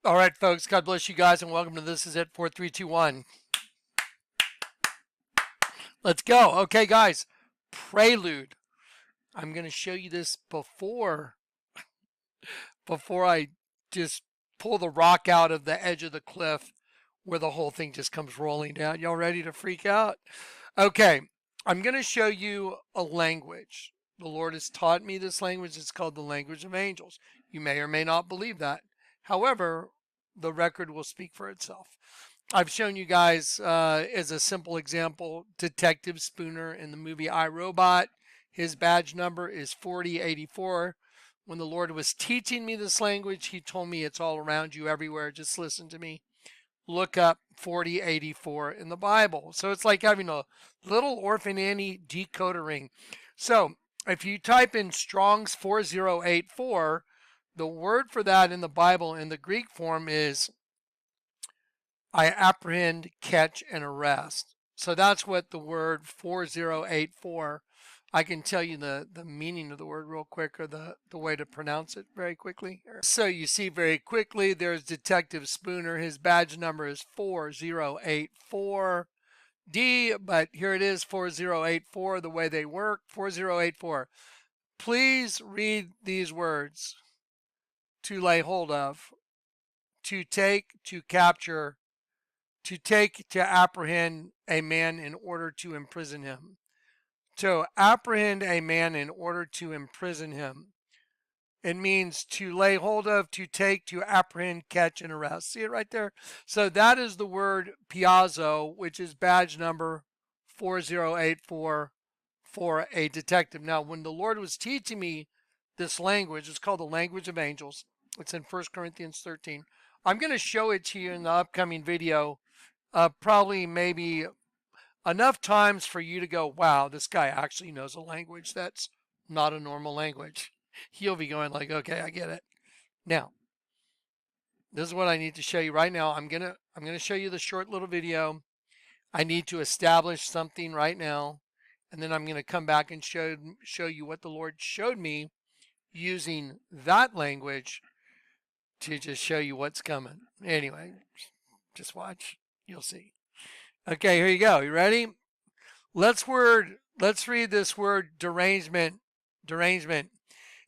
All right, folks, God bless you guys, and welcome to This Is It 4321. Let's go. Okay, guys, prelude. I'm going to show you this before I just pull the rock out of the edge of the cliff where the whole thing just comes rolling down. Y'all ready to freak out? Okay, I'm going to show you a language. The Lord has taught me this language. It's called the language of angels. You may or may not believe that. However, the record will speak for itself. I've shown you guys, as a simple example, Detective Spooner in the movie I, Robot. His badge number is 4084. When the Lord was teaching me this language, he told me it's all around you everywhere. Just listen to me. Look up 4084 in the Bible. So it's like having a little Orphan Annie decoder ring. So if you type in Strong's 4084, the word for that in the Bible in the Greek form is I apprehend, catch, and arrest. So that's what the word 4084, I can tell you the meaning of the word real quick, or the way to pronounce it very quickly. So you see very quickly, there's Detective Spooner. His badge number is 4084D, but here it is, 4084, the way they work, 4084. Please read these words: to lay hold of, to take, to capture, to take, to apprehend a man in order to imprison him. To apprehend a man in order to imprison him. It means to lay hold of, to take, to apprehend, catch, and arrest. See it right there? So that is the word piazzo, which is badge number 4084 for a detective. Now, when the Lord was teaching me this language, it's called the language of angels. It's in 1 Corinthians 13. I'm going to show it to you in the upcoming video, probably maybe enough times for you to go, wow, this guy actually knows a language that's not a normal language. You'll be going like, okay, I get it. Now, this is what I need to show you right now. I'm gonna show you the short little video. I need to establish something right now, and then I'm gonna come back and show you what the Lord showed me using that language to just show you what's coming. Anyway, just watch. You'll see. Okay, here you go. You ready? Let's read this word derangement. Derangement.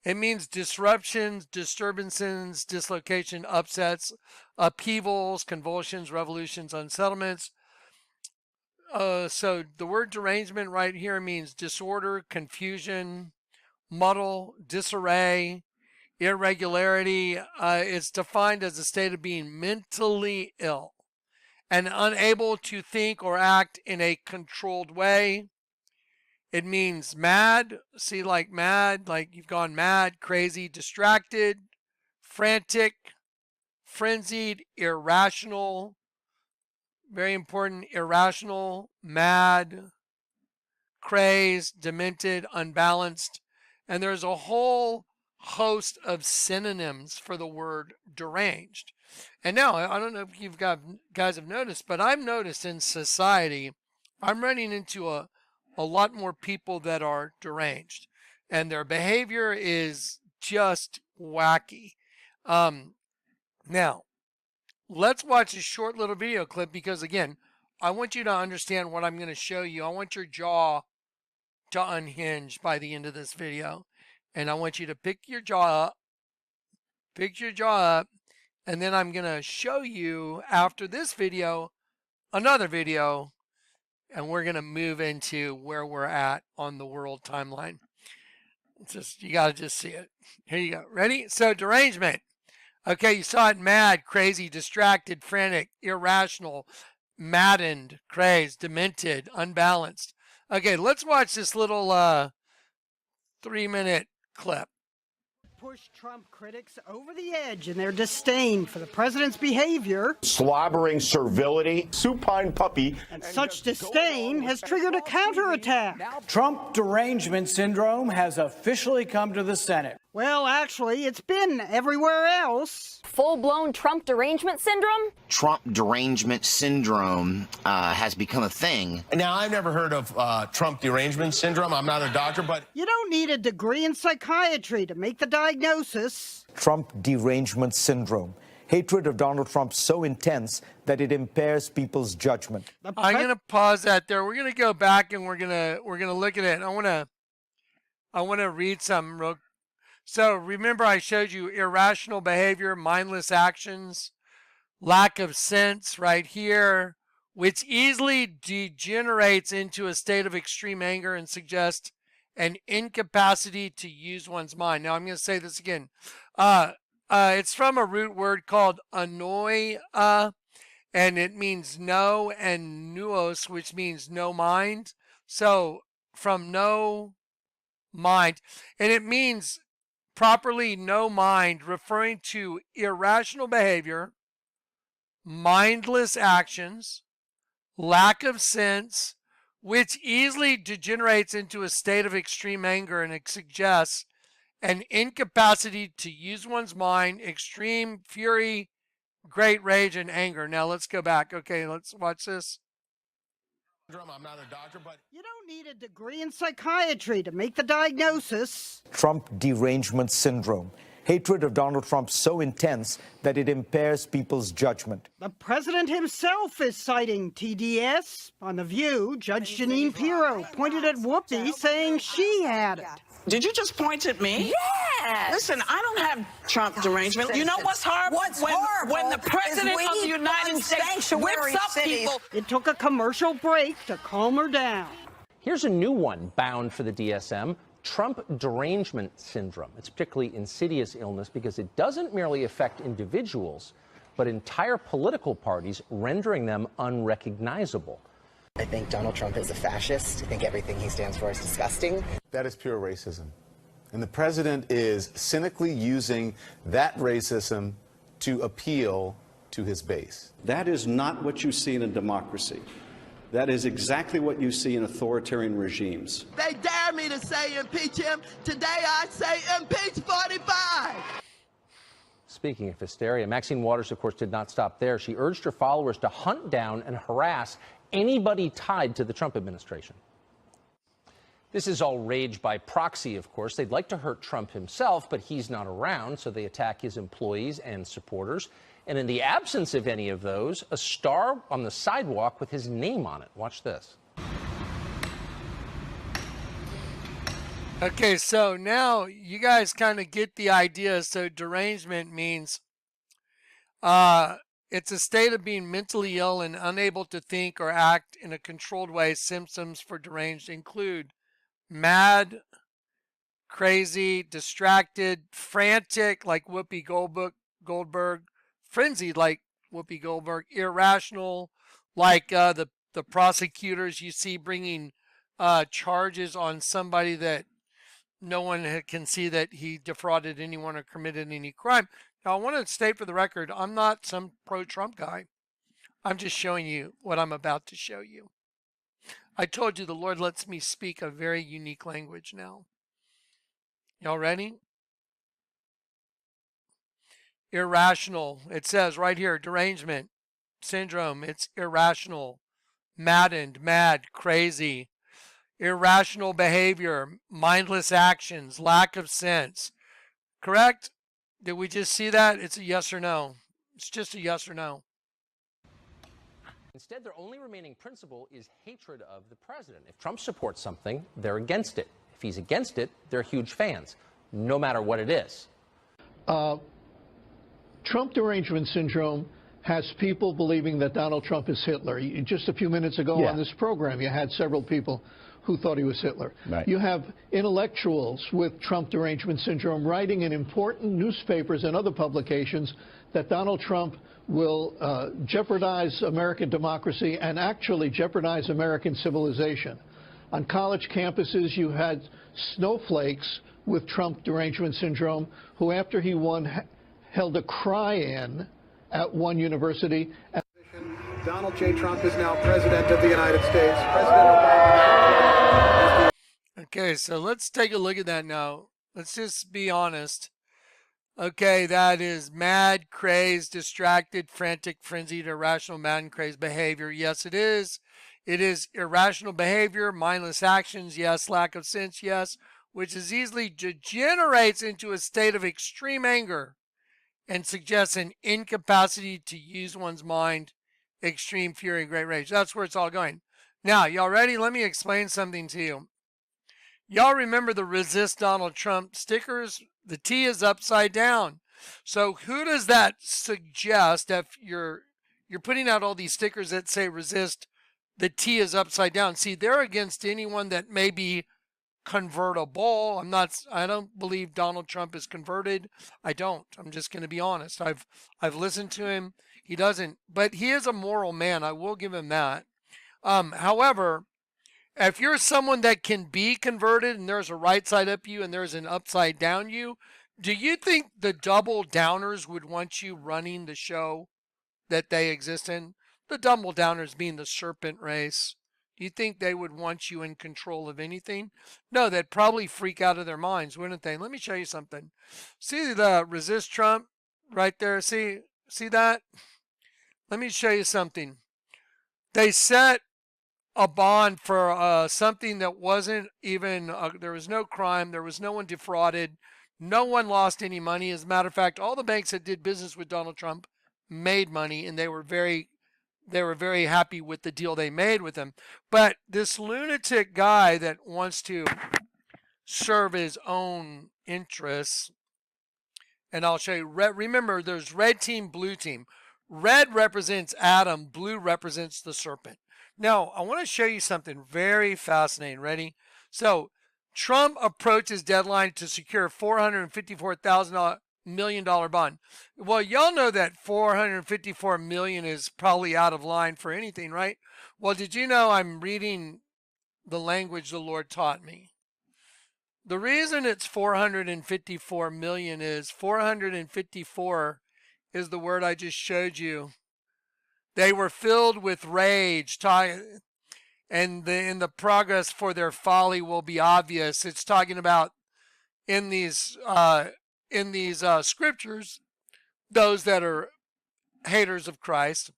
It means disruptions, disturbances, dislocation, upsets, upheavals, convulsions, revolutions, unsettlements. So the word derangement right here means disorder, confusion, muddle, disarray, irregularity. It's defined as a state of being mentally ill and unable to think or act in a controlled way. It means mad. See, like mad, like you've gone mad, crazy, distracted, frantic, frenzied, irrational. Very important: irrational, mad, crazed, demented, unbalanced. And there's a whole host of synonyms for the word deranged. And now, I don't know if you guys have noticed, but I've noticed in society, I'm running into a lot more people that are deranged, and their behavior is just wacky. Now, let's watch a short little video clip, because again, I want you to understand what I'm going to show you. I want your jaw to unhinge by the end of this video, and I want you to pick your jaw up, and then I'm going to show you after this video another video, and we're going to move into where we're at on the world timeline. You got to just see it. Here you go. Ready? So derangement. Okay, you saw it: mad, crazy, distracted, frantic, irrational, maddened, crazed, demented, unbalanced. Okay, let's watch this little 3-minute clip. Push Trump critics over the edge in their disdain for the president's behavior. Slobbering servility, supine puppy. And such disdain has triggered a counterattack. Trump derangement syndrome has officially come to the Senate. Well, actually, it's been everywhere else. Full-blown Trump derangement syndrome? Trump derangement syndrome has become a thing. Now, I've never heard of Trump derangement syndrome. I'm not a doctor, but... You don't need a degree in psychiatry to make the diagnosis. Trump derangement syndrome hatred of Donald Trump so intense that it impairs people's judgment. I'm going to pause that there. We're going to go back and we're going to look at it. I want to read something real. So remember I showed you irrational behavior, mindless actions, lack of sense right here, which easily degenerates into a state of extreme anger and suggests an incapacity to use one's mind. Now I'm going to say this again. It's from a root word called annoy, and it means no, and nuos, which means no mind. So from no mind, and it means properly no mind, referring to irrational behavior, mindless actions, lack of sense, which easily degenerates into a state of extreme anger, and it suggests an incapacity to use one's mind, extreme fury, great rage, and anger. Now let's go back. Okay, let's watch this. I'm not a doctor, but You don't need a degree in psychiatry to make the diagnosis. Trump derangement syndrome. Hatred of Donald Trump so intense that it impairs people's judgment. The president himself is citing TDS. On The View, Judge Jeanine Pirro pointed at Whoopi, saying she had it. Did you just point at me? Yes. Listen, I don't have Trump derangement. You know what's horrible? When the president of the United States whips up people. It took a commercial break to calm her down. Here's a new one bound for the DSM, Trump derangement syndrome. It's a particularly insidious illness because it doesn't merely affect individuals, but entire political parties, rendering them unrecognizable. I think Donald Trump is a fascist. I think everything he stands for is disgusting. That is pure racism. And the president is cynically using that racism to appeal to his base. That is not what you see in a democracy. That is exactly what you see in authoritarian regimes. They dare me to say impeach him. Today I say impeach 45. Speaking of hysteria, Maxine Waters, of course, did not stop there. She urged her followers to hunt down and harass anybody tied to the Trump administration. This is all rage by proxy, of course. They'd like to hurt Trump himself, but he's not around, so they attack his employees and supporters. And in the absence of any of those, a star on the sidewalk with his name on it. Watch this. Okay, so now you guys kind of get the idea. So derangement means it's a state of being mentally ill and unable to think or act in a controlled way. Symptoms for deranged include mad, crazy, distracted, frantic, like Whoopi Goldberg, frenzied, like Whoopi Goldberg, irrational, like the prosecutors you see bringing charges on somebody that no one can see that he defrauded anyone or committed any crime. Now, I want to state for the record, I'm not some pro-Trump guy. I'm just showing you what I'm about to show you. I told you the Lord lets me speak a very unique language now. Y'all ready? Irrational. It says right here, derangement syndrome. It's irrational, maddened, mad, crazy. Irrational behavior, mindless actions, lack of sense. Correct? Did we just see that? It's a yes or no. It's just a yes or no. Instead, their only remaining principle is hatred of the president. If Trump supports something, they're against it. If he's against it, they're huge fans, no matter what it is. Trump derangement syndrome has people believing that Donald Trump is Hitler. Just a few minutes ago on this program, you had several people who thought he was Hitler. Right. You have intellectuals with Trump derangement syndrome writing in important newspapers and other publications that Donald Trump will jeopardize American democracy and actually jeopardize American civilization. On college campuses, you had snowflakes with Trump derangement syndrome who, after he won, held a cry-in at one university. Donald J. Trump is now President of the United States. President Obama. Okay, so let's take a look at that now. Let's just be honest. Okay, that is mad, crazed, distracted, frantic, frenzied, irrational, mad, and crazed behavior. Yes, it is. It is irrational behavior, mindless actions, yes, lack of sense, yes, which is easily degenerates into a state of extreme anger and suggests an incapacity to use one's mind, extreme fury, great rage. That's where it's all going. Now, y'all ready? Let me explain something to you. Y'all remember the Resist Donald Trump stickers? The T is upside down. So who does that suggest if you're putting out all these stickers that say resist, the T is upside down? See, they're against anyone that may be convertible. I don't believe Donald Trump is converted. I don't. I'm just going to be honest. I've listened to him. He doesn't, but he is a moral man. I will give him that. However, if you're someone that can be converted and there's a right side up you and there's an upside down you, do you think the double downers would want you running the show that they exist in? The double downers being the serpent race. Do you think they would want you in control of anything? No, they'd probably freak out of their minds, wouldn't they? Let me show you something. See the resist Trump right there? See that? Let me show you something. They set a bond for something that wasn't even, there was no crime, there was no one defrauded, no one lost any money. As a matter of fact, all the banks that did business with Donald Trump made money, and they were very happy with the deal they made with him. But this lunatic guy that wants to serve his own interests, and I'll show you, remember there's red team, blue team. Red represents Adam, blue represents the serpent. Now, I want to show you something very fascinating. Ready? So, Trump approaches deadline to secure $454 million bond. Well, y'all know that $454 million is probably out of line for anything, right? Well, did you know I'm reading the language the Lord taught me? The reason it's 454 million is 454 is the word I just showed you. They were filled with rage, and in the progress for their folly will be obvious. It's talking about in these scriptures, those that are haters of Christ,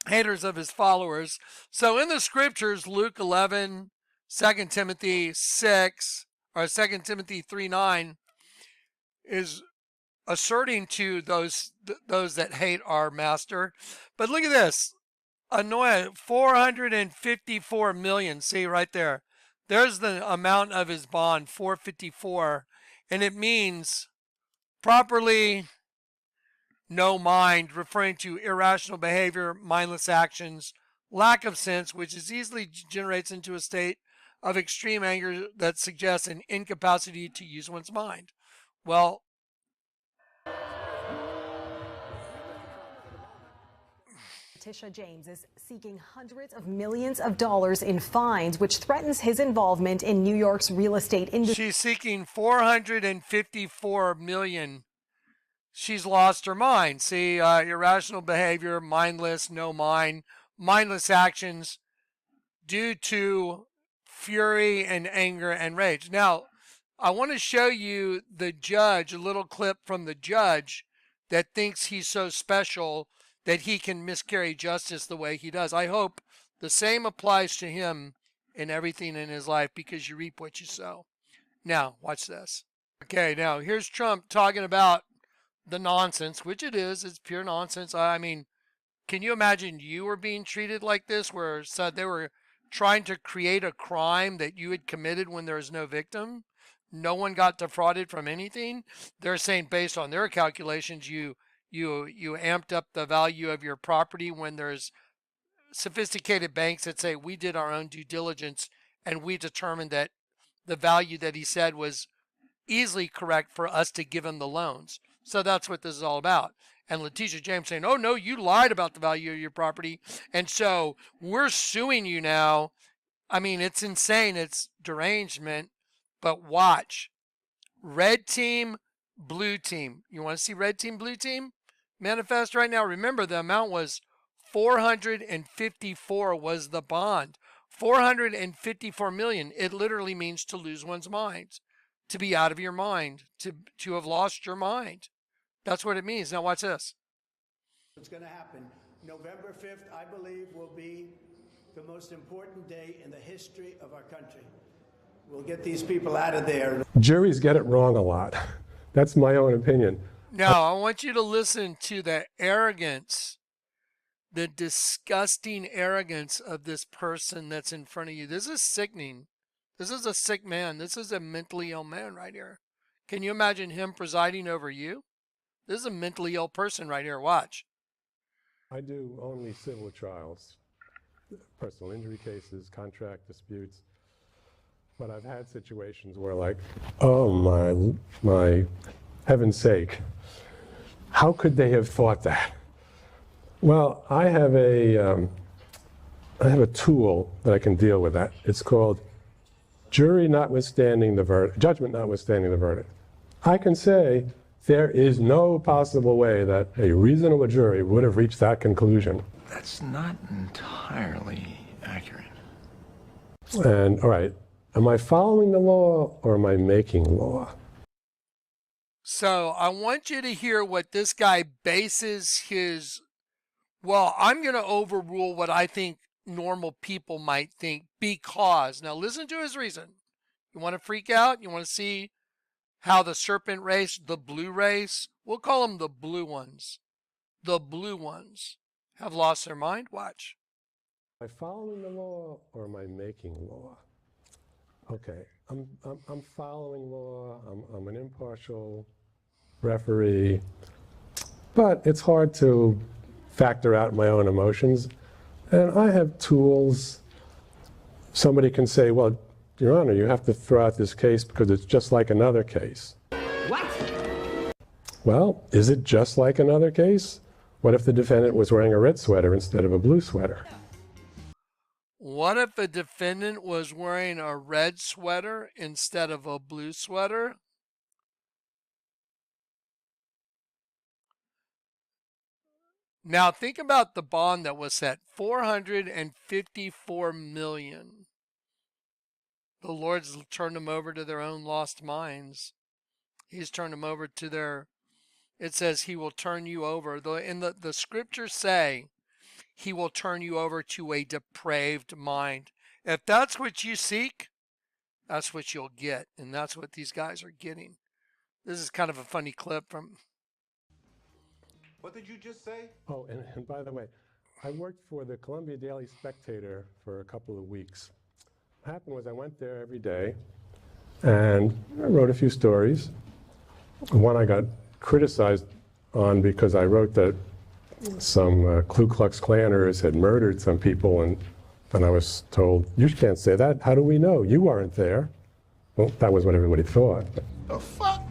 haters of his followers. So in the scriptures, Luke 11, 2 Timothy 6, or 2 Timothy 3:9 is asserting to those that hate our master. But look at this. Annoying 454 million. See right there. There's the amount of his bond, 454. And it means properly no mind, referring to irrational behavior, mindless actions, lack of sense, which is easily generates into a state of extreme anger that suggests an incapacity to use one's mind. Well, Tisha James is seeking hundreds of millions of dollars in fines, which threatens his involvement in New York's real estate industry. She's seeking $454 million. She's lost her mind. See, irrational behavior, mindless, no mind, mindless actions due to fury and anger and rage. Now, I want to show you the judge, a little clip from the judge that thinks he's so special that he can miscarry justice the way he does. I hope the same applies to him in everything in his life, because you reap what you sow. Now, watch this. Okay, now here's Trump talking about the nonsense, which it is. It's pure nonsense. I mean, can you imagine you were being treated like this, where they were trying to create a crime that you had committed when there was no victim? No one got defrauded from anything. They're saying based on their calculations, you amped up the value of your property, when there's sophisticated banks that say we did our own due diligence and we determined that the value that he said was easily correct for us to give him the loans. So that's what this is all about. And Letitia James saying, oh no, you lied about the value of your property, and so we're suing you now. I mean, it's insane. It's derangement. But watch. Red team, blue team. You want to see red team, blue team manifest right now? Remember, the amount was 454 was the bond. 454 million. It literally means to lose one's mind, to be out of your mind, to have lost your mind. That's what it means. Now watch this. What's going to happen? November 5th, I believe, will be the most important day in the history of our country. We'll get these people out of there. Juries get it wrong a lot. That's my own opinion. Now, I want you to listen to the arrogance, the disgusting arrogance of this person that's in front of you. This is sickening. This is a sick man. This is a mentally ill man right here. Can you imagine him presiding over you? This is a mentally ill person right here. Watch. I do only civil trials, personal injury cases, contract disputes. But I've had situations where, like, oh my heaven's sake, how could they have thought that? Well, I have a tool that I can deal with that. It's called jury notwithstanding the verdict, judgment notwithstanding the verdict. I can say there is no possible way that a reasonable jury would have reached that conclusion. That's not entirely accurate. And all right, am I following the law or am I making law? So I want you to hear what this guy bases his, well, I'm going to overrule what I think normal people might think because, now listen to his reason. You want to freak out? You want to see how the serpent race, the blue race, we'll call them the blue ones. The blue ones have lost their mind. Watch. Am I following the law or am I making law? Okay, I'm following law. I'm an impartial referee, but it's hard to factor out my own emotions. And I have tools. Somebody can say, well, Your Honor, you have to throw out this case because it's just like another case. What? Well, is it just like another case? What if the defendant was wearing a red sweater instead of a blue sweater? What if the defendant was wearing a red sweater instead of a blue sweater? Now think about the bond that was set, $454 million. The Lord's turned them over to their own lost minds. He's turned them over to their, it says he will turn you over. In the scriptures say, he will turn you over to a depraved mind. If that's what you seek, that's what you'll get. And that's what these guys are getting. This is kind of a funny clip from. What did you just say? Oh, and by the way, I worked for the Columbia Daily Spectator for a couple of weeks. What happened was I went there every day and I wrote a few stories. One I got criticized on because I wrote that some Klu Klux Klaners had murdered some people, and I was told, you can't say that. How do we know? You weren't there. Well, that was what everybody thought. The fuck?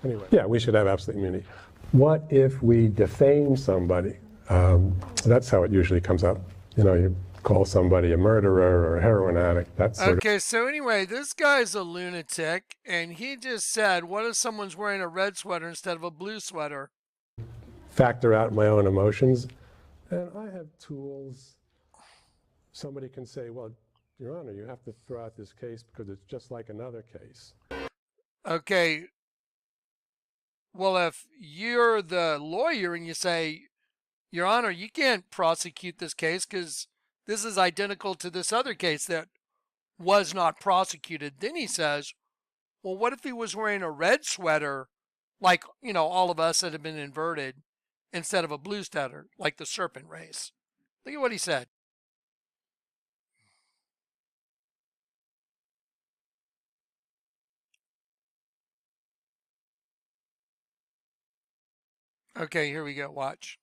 Anyway, yeah, we should have absolute immunity. What if we defame somebody? That's how it usually comes up. You know, you call somebody a murderer or a heroin addict. That's Okay, so anyway, this guy's a lunatic, and he just said, what if someone's wearing a red sweater instead of a blue sweater? Factor out my own emotions. And I have tools. Somebody can say, well, Your Honor, you have to throw out this case because it's just like another case. Okay. Well, if you're the lawyer and you say, Your Honor, you can't prosecute this case because this is identical to this other case that was not prosecuted. Then he says, well, what if he was wearing a red sweater, like, you know, all of us that have been inverted, instead of a blue sweater, like the serpent race? Look at what he said. Okay, here we go. Watch.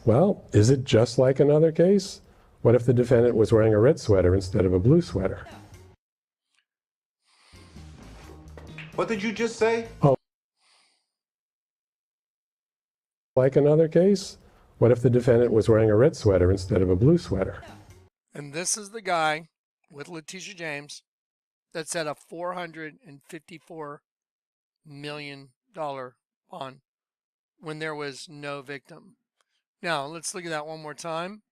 Well, is it just like another case? What if the defendant was wearing a red sweater instead of a blue sweater? What did you just say? Oh. Like another case? What if the defendant was wearing a red sweater instead of a blue sweater? And this is the guy with Letitia James that said a $454 million bond when there was no victim. Now, let's look at that one more time.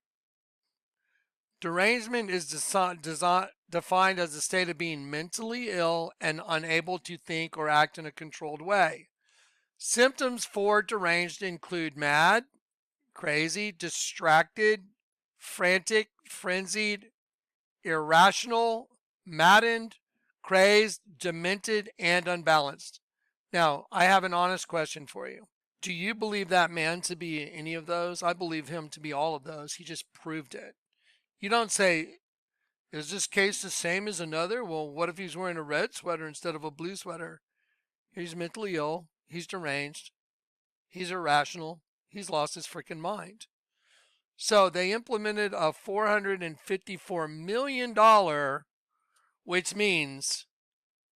Derangement is defined as a state of being mentally ill and unable to think or act in a controlled way. Symptoms for deranged include mad, crazy, distracted, frantic, frenzied, irrational, maddened, crazed, demented, and unbalanced. Now, I have an honest question for you. Do you believe that man to be any of those? I believe him to be all of those. He just proved it. You don't say, is this case the same as another? Well, what if he's wearing a red sweater instead of a blue sweater? He's mentally ill. He's deranged. He's irrational. He's lost his freaking mind. So they implemented a $454 million, which means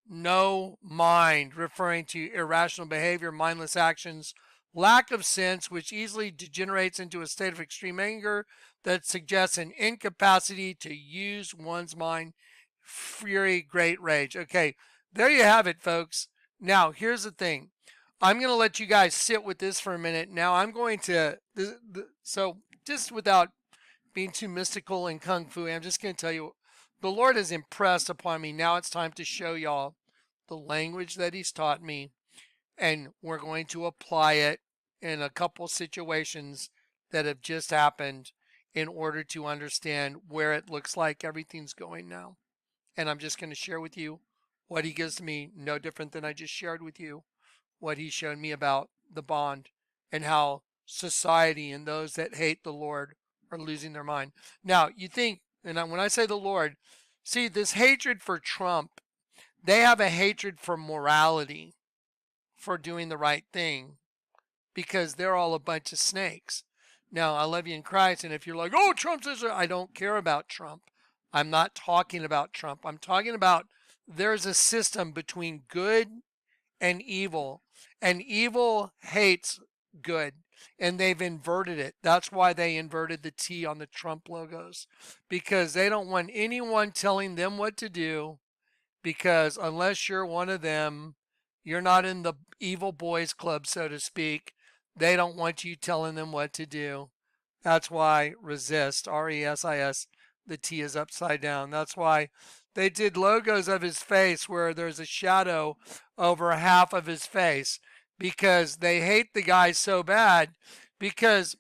no mind, referring to irrational behavior, mindless actions, lack of sense, which easily degenerates into a state of extreme anger that suggests an incapacity to use one's mind, fury, great rage. Okay, there you have it, folks. Now, here's the thing. I'm going to let you guys sit with this for a minute. Now, I'm going to, so just without being too mystical and kung fu, I'm just going to tell you, the Lord has impressed upon me. Now it's time to show y'all the language that he's taught me, and we're going to apply it in a couple situations that have just happened in order to understand where it looks like everything's going now. And I'm just going to share with you what he gives to me, no different than I just shared with you what he showed me about the bond and how society and those that hate the Lord are losing their mind. Now, you think, and when I say the Lord, see, this hatred for Trump, they have a hatred for morality, for doing the right thing, because they're all a bunch of snakes. Now, I love you in Christ, and if you're like, oh, Trump's this, I don't care about Trump. I'm not talking about Trump. I'm talking about there's a system between good and evil hates good, and they've inverted it. That's why they inverted the T on the Trump logos, because they don't want anyone telling them what to do, because unless you're one of them, you're not in the evil boys club, so to speak. They don't want you telling them what to do. That's why resist, R-E-S-I-S, the T is upside down. That's why they did logos of his face where there's a shadow over half of his face, because they hate the guy so bad, because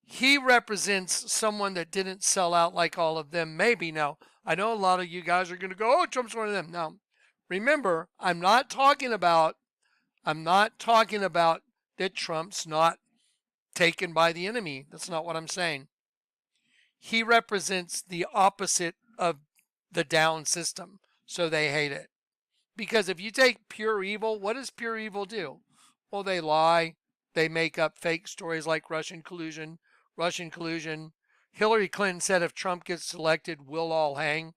he represents someone that didn't sell out like all of them. Maybe. Now, I know a lot of you guys are going to go, oh, Trump's one of them. Now, remember, I'm not talking about that Trump's not taken by the enemy. That's not what I'm saying. He represents the opposite of the down system, so they hate it. Because if you take pure evil, what does pure evil do? Well, they lie. They make up fake stories like Russian collusion. Hillary Clinton said if Trump gets elected, we'll all hang.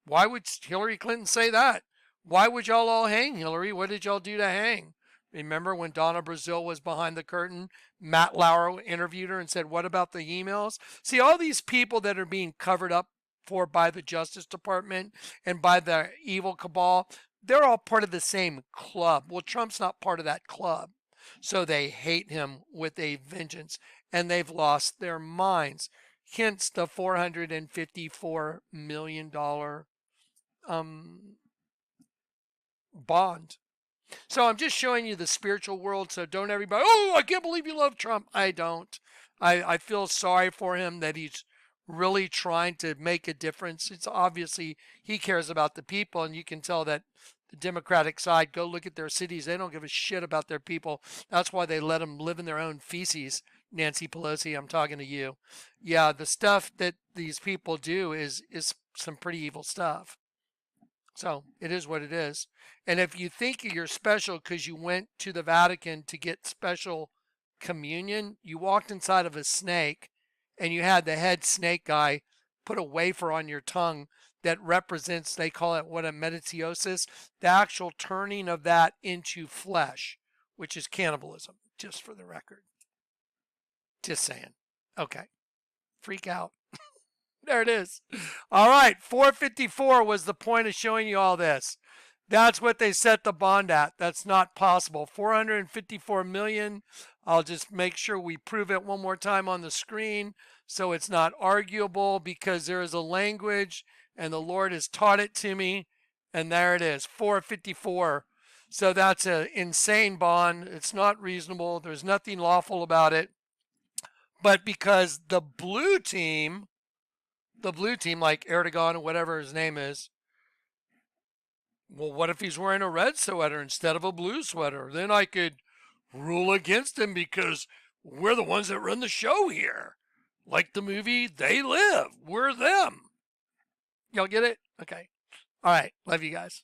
Why would Hillary Clinton say that? Why would y'all all hang, Hillary? What did y'all do to hang? Remember when Donna Brazile was behind the curtain? Matt Lauer interviewed her and said, what about the emails? See, all these people that are being covered up for by the Justice Department and by the evil cabal, they're all part of the same club. Well, Trump's not part of that club. So they hate him with a vengeance, and they've lost their minds. Hence the $454 million bond. So I'm just showing you the spiritual world, so don't everybody, oh, I can't believe you love Trump. I don't. I feel sorry for him that he's really trying to make a difference. It's obviously he cares about the people, and you can tell that the Democratic side, go look at their cities. They don't give a shit about their people. That's why they let them live in their own feces. Nancy Pelosi, I'm talking to you. Yeah, the stuff that these people do is some pretty evil stuff. So it is what it is. And if you think you're special because you went to the Vatican to get special communion, you walked inside of a snake and you had the head snake guy put a wafer on your tongue that represents, they call it what, a metatiosis, the actual turning of that into flesh, which is cannibalism, just for the record. Just saying. Okay. Freak out. There it is. All right. 454 was the point of showing you all this. That's what they set the bond at. That's not possible. 454 million. I'll just make sure we prove it one more time on the screen so it's not arguable, because there is a language and the Lord has taught it to me. And there it is, 454. So that's an insane bond. It's not reasonable. There's nothing lawful about it. But because the blue team like Erdogan or whatever his name is, Well, what if he's wearing a red sweater instead of a blue sweater? Then I could rule against him because we're the ones that run the show here. Like the movie They Live. We're them. Y'all get it? Okay. All right. Love you guys.